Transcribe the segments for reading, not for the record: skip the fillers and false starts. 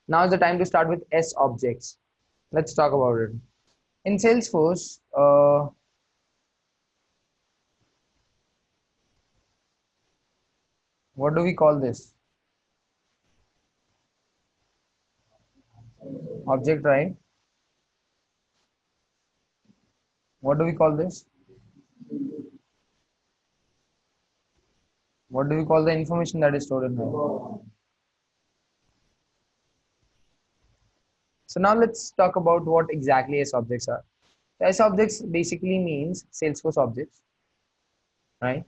Now is the time to start with S objects. Let's talk about it. In Salesforce, what do we call this? Object, right? What do we call this? What do we call the information that is stored in here? So now let's talk about what exactly S objects are. S objects basically means Salesforce objects, right?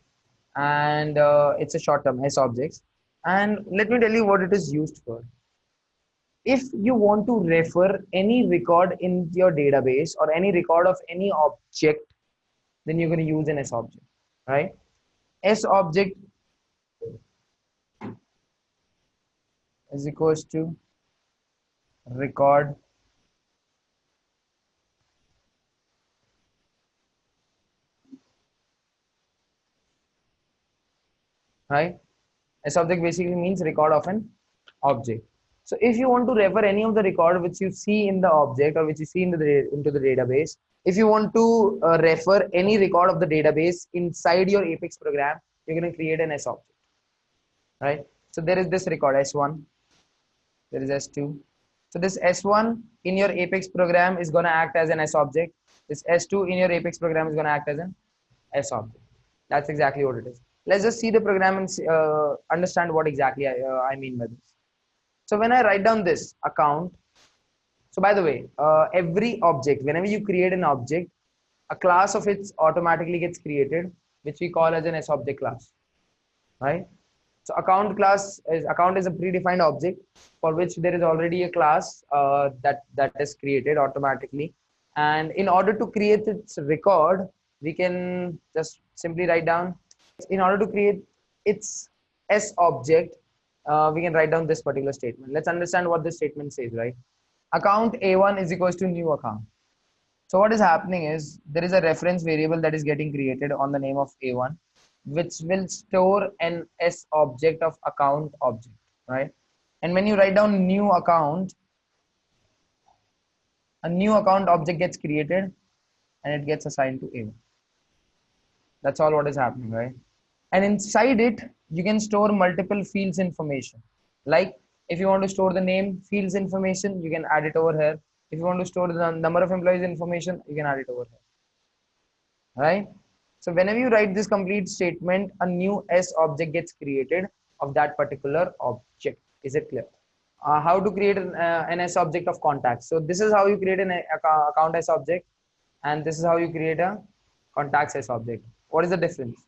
And it's a short term, S objects. And let me tell you what it is used for. If you want to refer any record in your database or any record of any object, then you're going to use an S object, right? S object is equals to record right? S object basically means record of an object. So if you want to refer any of the record which you see in the object or which you see in into the database, if you want to refer any record of the database inside your Apex program, you're going to create an S object, right? So there is this record S1, there is S2. So this S1 in your Apex program is going to act as an S object. This S2 in your Apex program is going to act as an S object. That's exactly what it is. Let's just see the program and understand what exactly I mean by this. So when I write down this account, so by the way, every object, whenever you create an object, a class of it automatically gets created, which we call as an S object class, right? So account is a predefined object for which there is already a class that is created automatically. And in order to create its record, we can just simply write down, in order to create its S object, we can write down this particular statement. Let's understand what this statement says, right? Account A1 is equals to new account. So what is happening is there is a reference variable that is getting created on the name of A1, which will store an S object of account object, right? And when you write down new account, a new account object gets created and it gets assigned to A1. That's all what is happening, right? And inside it, you can store multiple fields information. Like if you want to store the name fields information, you can add it over here. If you want to store the number of employees information, you can add it over here, right? So whenever you write this complete statement, a new S object gets created of that particular object. Is it clear? How to create an S object of contacts. So this is how you create an account S object, and this is how you create a contacts S object. What is the difference?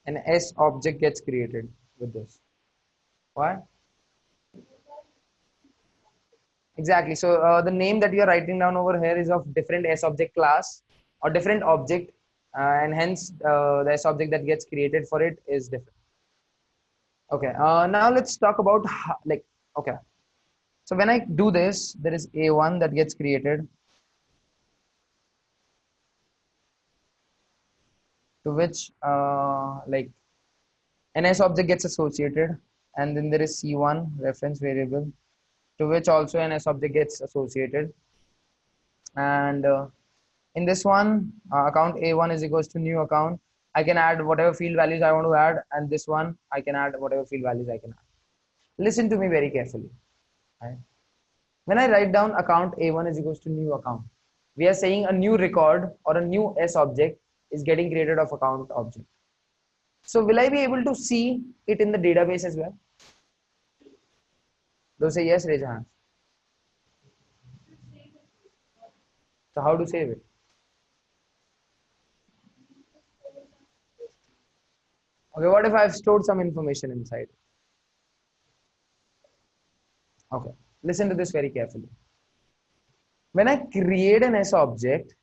An S object gets created with this. Why? Exactly. So the name that you are writing down over here is of different S object class or different object, and hence the S object that gets created for it is different. Okay. Now let's talk about like, okay. So when I do this, there is A1 that gets created, to which like an S object gets associated, and then there is C1 reference variable, to which also an S object gets associated. And in this one, account A1 is equals to new account. I can add whatever field values I want to add, and this one I can add whatever field values I can add. Listen to me very carefully. Right? When I write down account A1 is equals to new account, we are saying a new record or a new S object is getting created of account object. So will I be able to see it in the database as well? Those say yes, raise your hands. So how to save it? Okay, what if I've stored some information inside? Okay, listen to this very carefully. When I create an S object,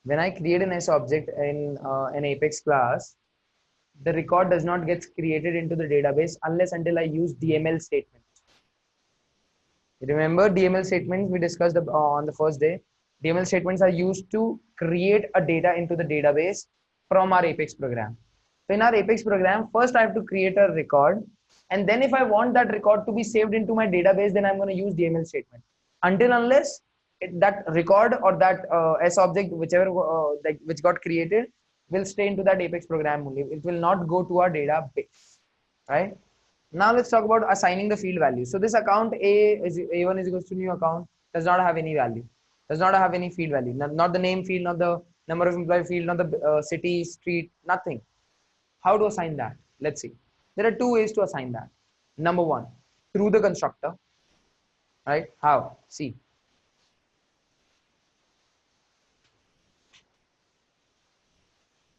when I create an S object in an Apex class, the record does not get created into the database unless until I use DML statement. Remember DML statements we discussed on the first day? DML statements are used to create a data into the database from our Apex program. So in our Apex program, first I have to create a record, And then if I want that record to be saved into my database, then I'm going to use DML statement. Until unless that record or that S object, whichever like which got created, will stay into that Apex program only. It will not go to our database, right? Now let's talk about assigning the field value. So this account A1 is equals to new account does not have any value, does not have any field value, not the name field, not the number of employee field, not the city, street, nothing. How to assign that? Let's see. There are two ways to assign that. Number one, through the constructor, right? How? See.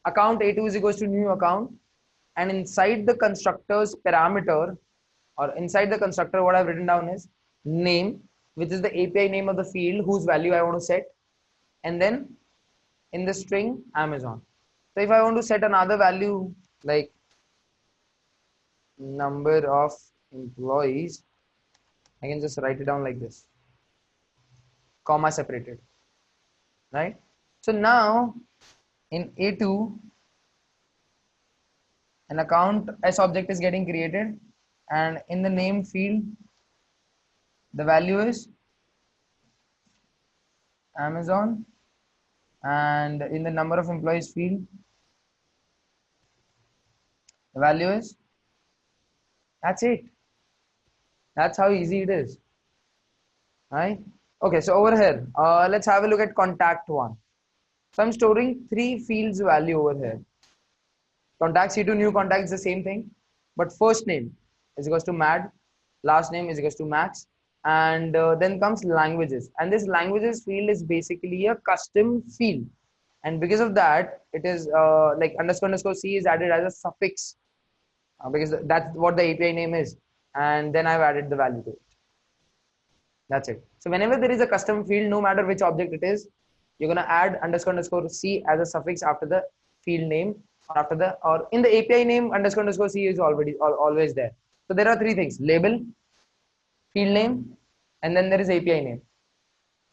Account A2 is equals to new account, and inside the constructor's parameter or inside the constructor, what I've written down is name, which is the API name of the field whose value I want to set, and then in the string Amazon. So if I want to set another value like number of employees, I can just write it down like this, comma separated, right? So now in A2, an account S object is getting created, and in the name field, the value is Amazon, and in the number of employees field, the value is, that's it. That's how easy it is, right? Okay, so over here, let's have a look at contact one. So I'm storing 3 fields value over here. Contact C2 new contact is the same thing, but first name is equals to Mad, last name is equals to Max, and then comes languages. And this languages field is basically a custom field. And because of that, it is like underscore C is added as a suffix because that's what the API name is. And then I've added the value to it. That's it. So whenever there is a custom field, no matter which object it is, you're going to add underscore C as a suffix after the field name, or after the, or in the API name, underscore C is always there. So there are 3 things: label, field name, and then there is API name.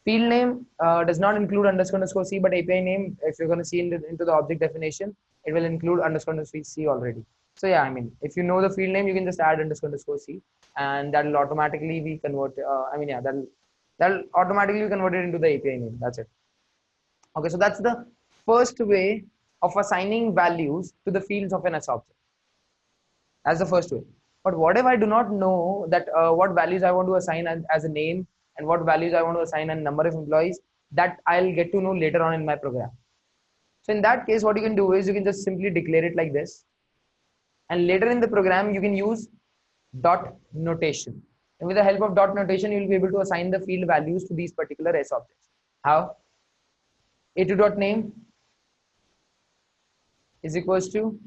Field name does not include underscore C, but API name, if you're going to see into the object definition, it will include underscore C already. So yeah, I mean, if you know the field name, you can just add underscore C, and that will automatically be converted. That'll automatically be converted into the API name. That's it. Okay, so that's the first way of assigning values to the fields of an S object. That's the first way. But what if I do not know that what values I want to assign as a name and what values I want to assign a number of employees? That I'll get to know later on in my program. So in that case, what you can do is you can just simply declare it like this. And later in the program, you can use dot notation. And with the help of dot notation, you'll be able to assign the field values to these particular S objects. How? A2 dot name is equals to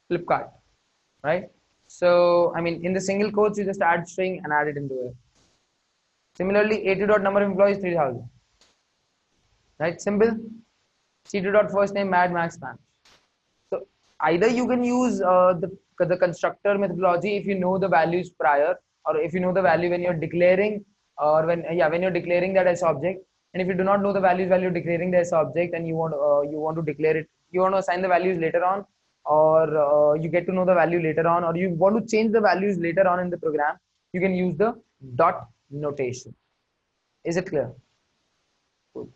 Flipkart, right? So, I mean, in the single quotes, you just add string and add it into it. Similarly, A2 dot number of employees 3000, right? Simple. C2 dot first name Mad Max Spanish. So either you can use the constructor methodology if you know the values prior, or if you know the value when you're declaring, or when you're declaring that S object. And if you do not know the values while you're declaring the S object, and you want to declare it, you want to assign the values later on, or you get to know the value later on, or you want to change the values later on in the program, you can use the dot notation. Is it clear? Cool.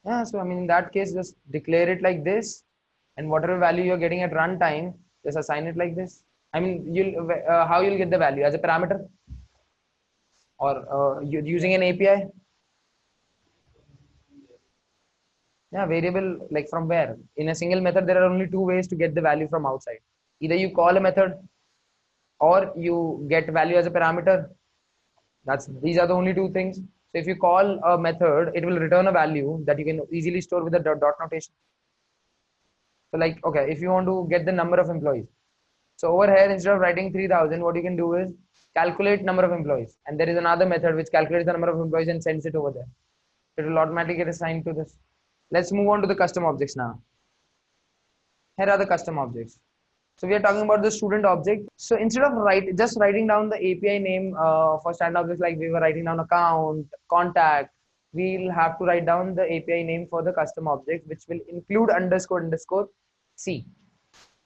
Yeah, so I mean, in that case, just declare it like this, and whatever value you're getting at runtime, just assign it like this. I mean, how you'll get the value as a parameter, or using an API. Yeah, variable, like from where? In a single method, there are only 2 ways to get the value from outside. Either you call a method, or you get value as a parameter. These are the only 2 things. So if you call a method, it will return a value that you can easily store with the dot notation. So like, okay, if you want to get the number of employees, so over here, instead of writing 3000, what you can do is calculate number of employees. And there is another method which calculates the number of employees and sends it over there. It will automatically get assigned to this. Let's move on to the custom objects now. Here are the custom objects. So we are talking about the student object. So instead of just writing down the API name for standard objects, like we were writing down account, contact, we'll have to write down the API name for the custom object, which will include underscore underscore C.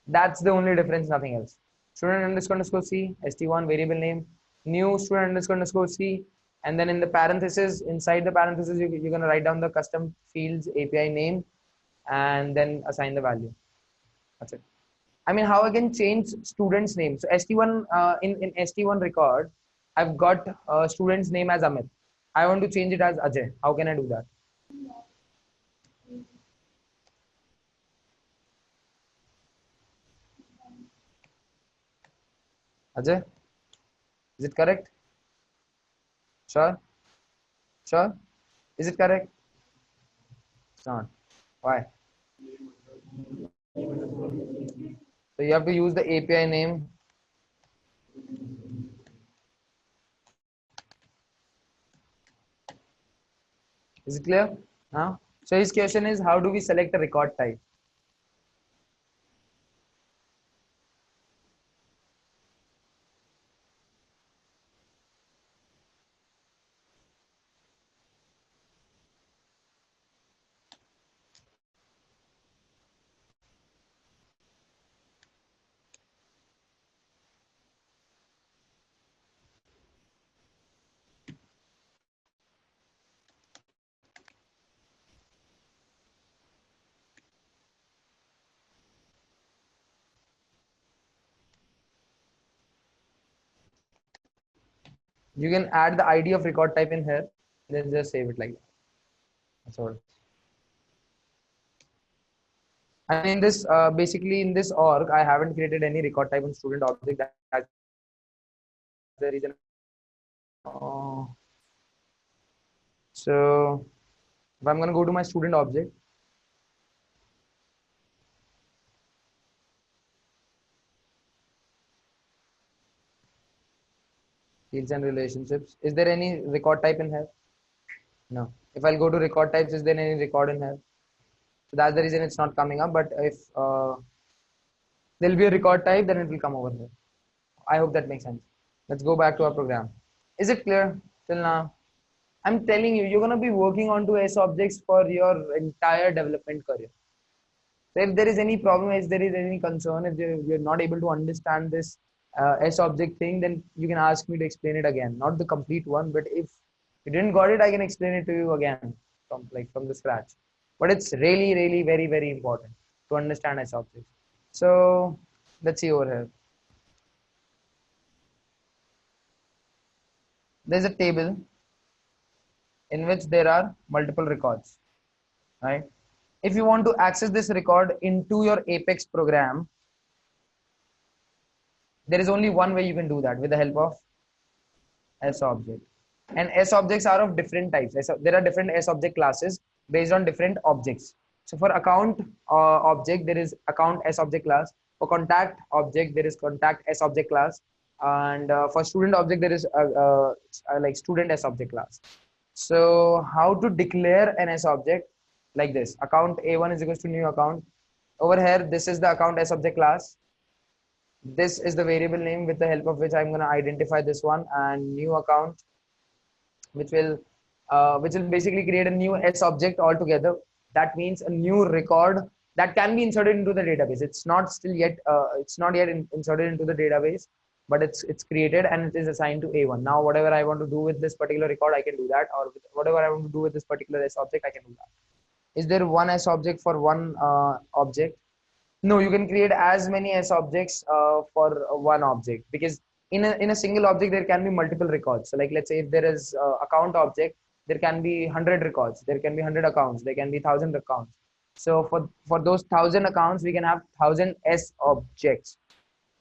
That's the only difference, nothing else. Student underscore C, st1 variable name, new student underscore C, and then in the parenthesis, inside the parenthesis, you're going to write down the custom fields API name and then assign the value. That's it. I mean, how I can change student's name. So st1 in st1 record, I've got student's name as Amit. I want to change it as Ajay. How can I do that? Ajay, is it correct? Sure, sure. Is it correct? It's not. Why? So you have to use the API name. Is it clear? Now, so his question is, how do we select a record type? You can add the ID of record type in here, then just save it like that. That's all. And in this, basically in this org, I haven't created any record type on student object. That's the reason. So if I'm going to go to my student object, fields and relationships, is there any record type in here? No. If I'll go to record types, is there any record in here? So that's the reason it's not coming up. But if there'll be a record type, then it will come over here. I hope that makes sense. Let's go back to our program. Is it clear till now? I'm telling you, you're going to be working on to S objects for your entire development career. So if there is any problem, if there is any concern, if you're not able to understand this S object thing, then you can ask me to explain it again. Not the complete one, but if you didn't got it, I can explain it to you again from the scratch. But it's really, really very, very important to understand S objects. So let's see over here. There's a table in which there are multiple records, right? If you want to access this record into your Apex program, there is only one way you can do that, with the help of S object. And S objects are of different types. There are different S object classes based on different objects. So for account object, there is account S object class. For contact object, there is contact S object class. And for student object, there is like student S object class. So how to declare an S object? Like this: account A1 is equals to new account. Over here, this is the account S object class. This is the variable name with the help of which I'm going to identify this one, and new account, which will basically create a new S object altogether. That means a new record that can be inserted into the database. It's not yet inserted into the database, but it's created and it is assigned to A1. Now, whatever I want to do with this particular record, I can do that, or whatever I want to do with this particular S object, I can do that. Is there one S object for one object? No, you can create as many S objects for one object, because in a single object there can be multiple records. So like, let's say if there is account object, there can be 100 records, there can be 100 accounts, there can be 1,000 accounts. So for those 1,000 accounts, we can have 1,000 S objects.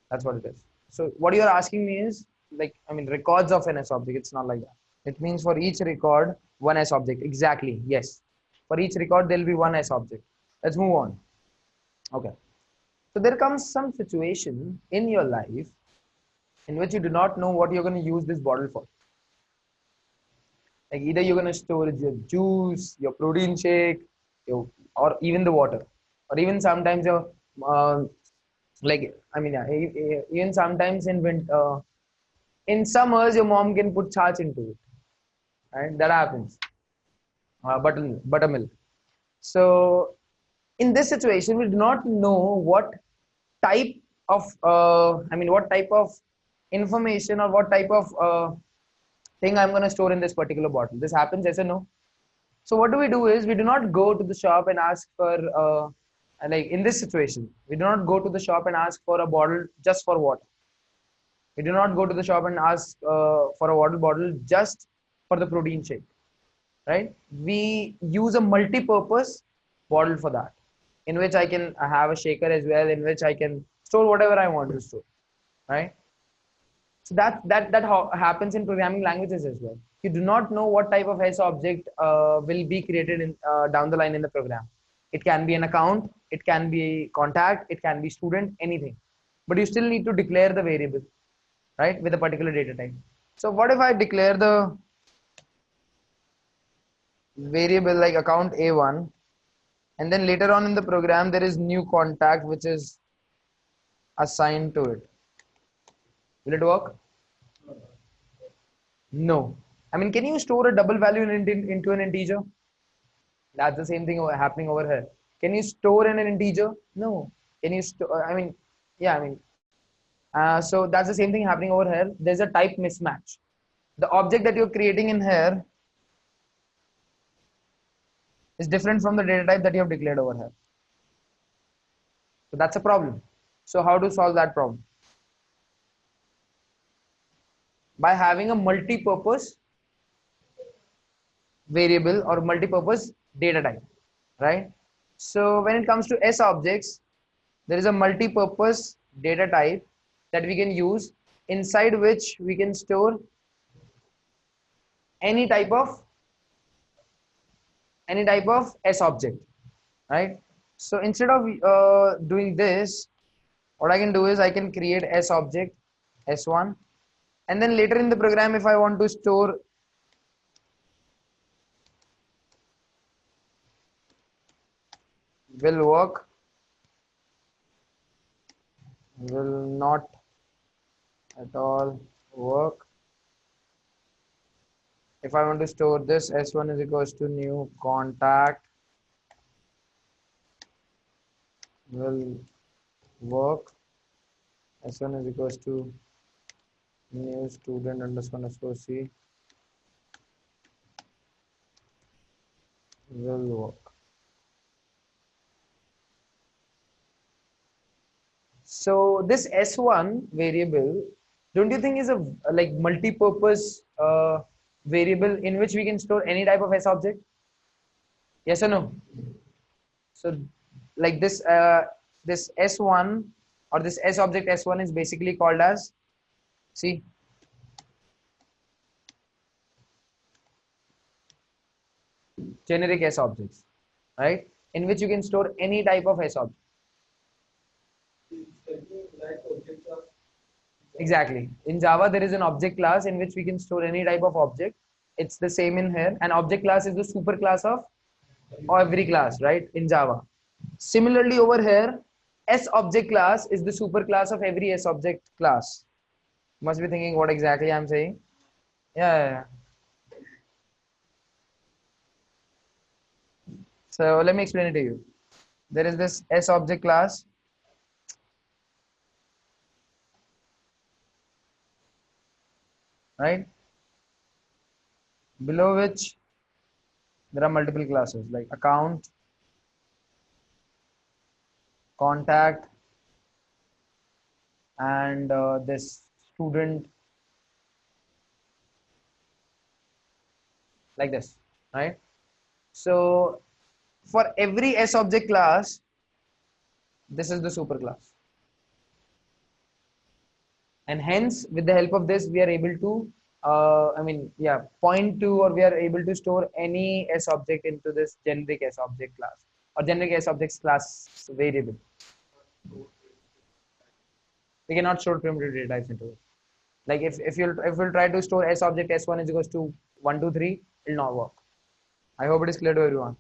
That's what it is. So what you're asking me is, like, I mean, records of an S object. It's not like that. It means for each record, one S object. Exactly. Yes. For each record, there'll be one S object. Let's move on. Okay. So there comes some situation in your life in which you do not know what you're going to use this bottle for. Like, either you're going to store your juice, your protein shake, or even the water, or even sometimes your like, I mean, yeah, even sometimes in summers your mom can put charge into it, right? That happens. buttermilk. So in this situation, we do not know what type of what type of information or what type of thing I'm going to store in this particular bottle. This happens, yes or no? So what do we do is we do not go to the shop and ask for like in this situation, we do not go to the shop and ask for a bottle just for water. We do not go to the shop and ask for a water bottle just for the protein shake, right? We use a multi-purpose bottle for that, in which I can have a shaker as well, in which I can store whatever I want to store, right? So that how happens in programming languages as well. You do not know what type of S object will be created in down the line in the program. It can be an account, it can be contact, it can be student, anything. But you still need to declare the variable, right, with a particular data type. So what if I declare the variable like account A1, and then later on in the program there is new contact which is assigned to it? Will it work? No. I mean, can you store a double value into an integer? That's the same thing happening over here. Can you store in an integer? No. Can you store? I mean, yeah, I mean, so that's the same thing happening over here. There's a type mismatch. The object that you're creating in here is different from the data type that you have declared over here. So that's a problem. So how to solve that problem? By having a multi-purpose variable or multi-purpose data type, right? So when it comes to S objects, there is a multi-purpose data type that we can use, inside which we can store any type of S object, right? So instead of doing this, what I can do is I can create S object S1, and then later in the program, if I want to store will work, will not at all work. If I want to store this, S1 is equals to new contact, will work. S1 is equals to new student underscore C, will work. So this S1 variable, don't you think is a like multi-purpose variable in which we can store any type of S object? Yes or no? So like this S1 or this S object S1 is basically called as, see, generic S objects, right? In which you can store any type of S object. Exactly. In Java, there is an object class in which we can store any type of object. It's the same in here. An object class is the super class of every class, right? In Java. Similarly, over here, S object class is the super class of every S object class. Must be thinking what exactly I'm saying. Yeah. So let me explain it to you. There is this S object class. Right? Below which there are multiple classes like account, contact, and this student, like this, right? So for every S object class, this is the super class. And hence, with the help of this, we are able to, point to, or we are able to store any S object into this generic S object class or generic S objects class variable. We cannot store primitive data types into it. Like if you'll try to store S object S1 is equals to 1, 2, 3, it will not work. I hope it is clear to everyone.